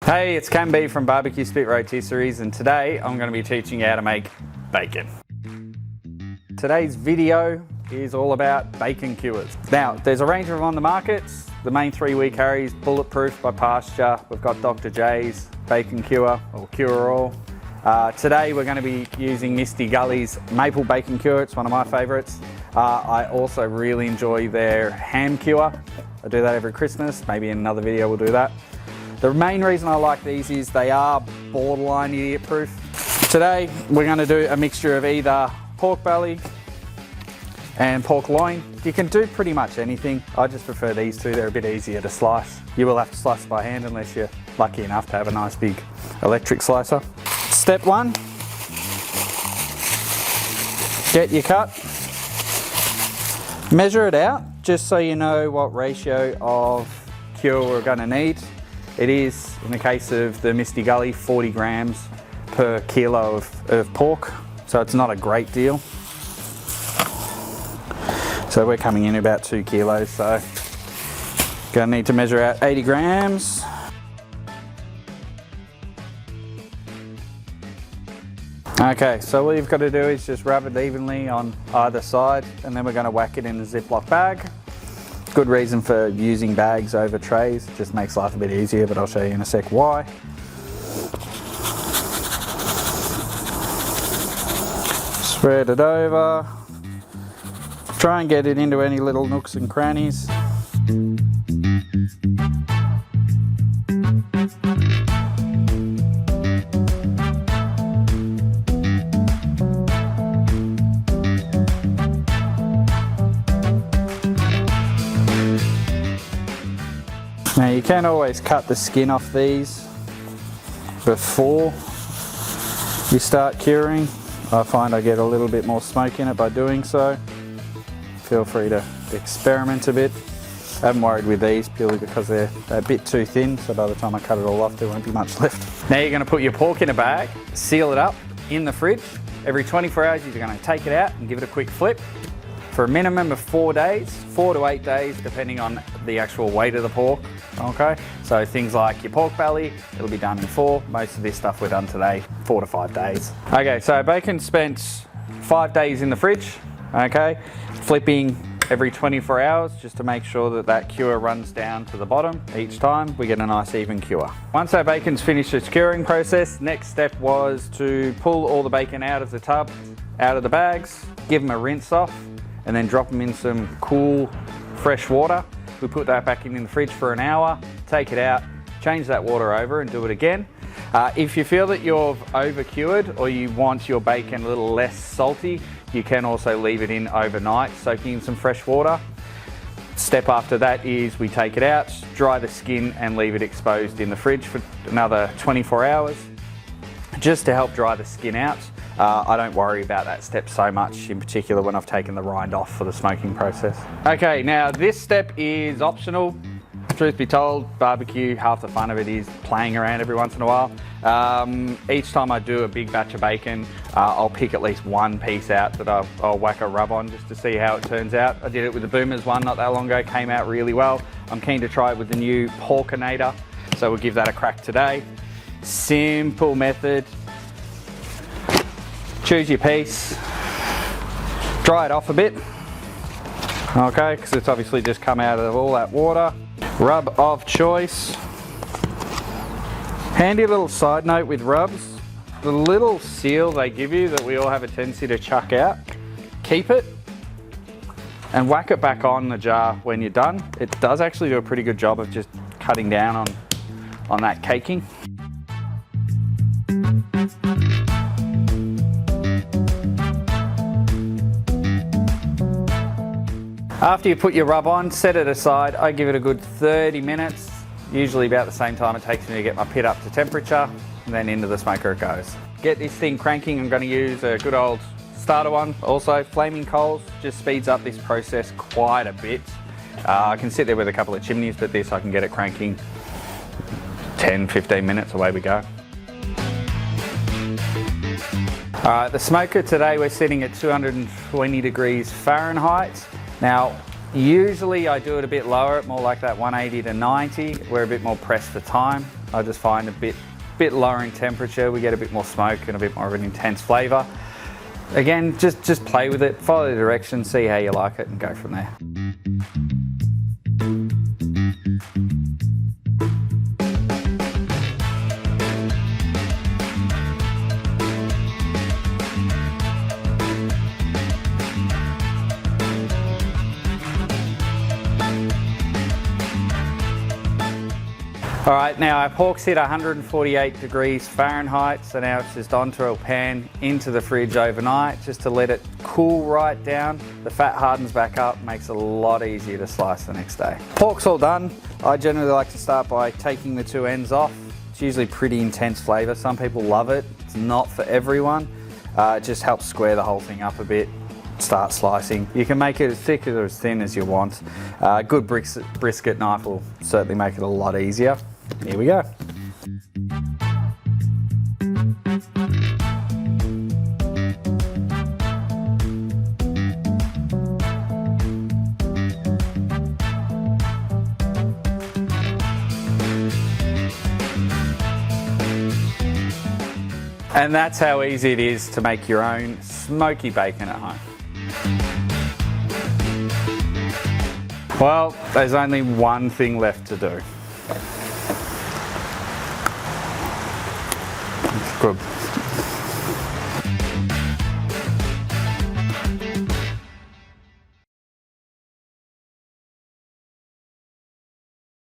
Hey, it's Cam B from Barbecue Spit Rotisseries, and today I'm going to be teaching you how to make bacon. Today's video is all about bacon cures. Now, there's a range of them on the market. The main three we carry is Bulletproof by Pasture. We've got Dr. J's Bacon Cure or Cure All. Today we're going to be using Misty Gully's Maple Bacon Cure. It's one of my favourites. I also really enjoy their Ham Cure. I do that every Christmas. Maybe in another video we'll do that. The main reason I like these is they are borderline idiot proof. Today we're going to do a mixture of either pork belly and pork loin. You can do pretty much anything. I just prefer these two, they're a bit easier to slice. You will have to slice by hand unless you're lucky enough to have a nice big electric slicer. Step one, get your cut. Measure it out just so you know what ratio of cure we're going to need. It is, in the case of the Misty Gully, 40 grams per kilo of pork, so it's not a great deal. So we're coming in about 2 kilos, so gonna need to measure out 80 grams. Okay, so all you've got to do is just rub it evenly on either side, and then we're going to whack it in a Ziploc bag. Good reason for using bags over trays, it just makes life a bit easier, but I'll show you in a sec why. Spread it over. Try and get it into any little nooks and crannies. Now you can always cut the skin off these before you start curing. I find I get a little bit more smoke in it by doing so. Feel free to experiment a bit. I haven't worried with these purely because they're a bit too thin, so by the time I cut it all off there won't be much left. Now you're going to put your pork in a bag, seal it up in the fridge. Every 24 hours you're going to take it out and give it a quick flip for a minimum of 4 days, 4 to 8 days depending on the actual weight of the pork. Okay, so things like your pork belly, it'll be done in 4. Most of this stuff we're done today, 4 to 5 days. Okay, so bacon spent 5 days in the fridge. Okay, flipping every 24 hours just to make sure that that cure runs down to the bottom. Each time we get a nice even cure. Once our bacon's finished its curing process, next step was to pull all the bacon out of the tub, out of the bags, give them a rinse off, and then drop them in some cool, fresh water. We put that back in the fridge for an hour, take it out, change that water over and do it again. If you feel that you've over-cured or you want your bacon a little less salty, you can also leave it in overnight, soaking in some fresh water. Step after that is we take it out, dry the skin and leave it exposed in the fridge for another 24 hours, just to help dry the skin out. I don't worry about that step so much, in particular when I've taken the rind off for the smoking process. Okay, now this step is optional. Truth be told, barbecue, half the fun of it is playing around every once in a while. Each time I do a big batch of bacon, I'll pick at least one piece out that I'll whack a rub on just to see how it turns out. I did it with the Boomers one not that long ago, came out really well. I'm keen to try it with the new Porkinator, so we'll give that a crack today. Simple method. Choose your piece, dry it off a bit, okay, because it's obviously just come out of all that water. Rub of choice. Handy little side note with rubs, the little seal they give you that we all have a tendency to chuck out, keep it and whack it back on the jar when you're done. It does actually do a pretty good job of just cutting down on that caking. After you put your rub on, set it aside. I give it a good 30 minutes, usually about the same time it takes me to get my pit up to temperature, and then into the smoker it goes. Get this thing cranking. I'm going to use a good old starter one. Also, flaming coals just speeds up this process quite a bit. I can sit there with a couple of chimneys, but this I can get it cranking 10-15 minutes, away we go. Alright, the smoker today we're sitting at 220 degrees Fahrenheit. Now, usually I do it a bit lower, more like that 180 to 90. We're a bit more pressed for time. I just find a bit lower in temperature, we get a bit more smoke and a bit more of an intense flavour. Again, just play with it, follow the directions, see how you like it and go from there. All right, now our pork's hit 148 degrees Fahrenheit, so now it's just onto a pan into the fridge overnight just to let it cool right down. The fat hardens back up, makes it a lot easier to slice the next day. Pork's all done. I generally like to start by taking the two ends off. It's usually pretty intense flavour. Some people love it. It's not for everyone. It just helps square the whole thing up a bit. Start slicing. You can make it as thick or as thin as you want. A good brisket knife will certainly make it a lot easier. Here we go. And that's how easy it is to make your own smoky bacon at home. Well, there's only one thing left to do. Good.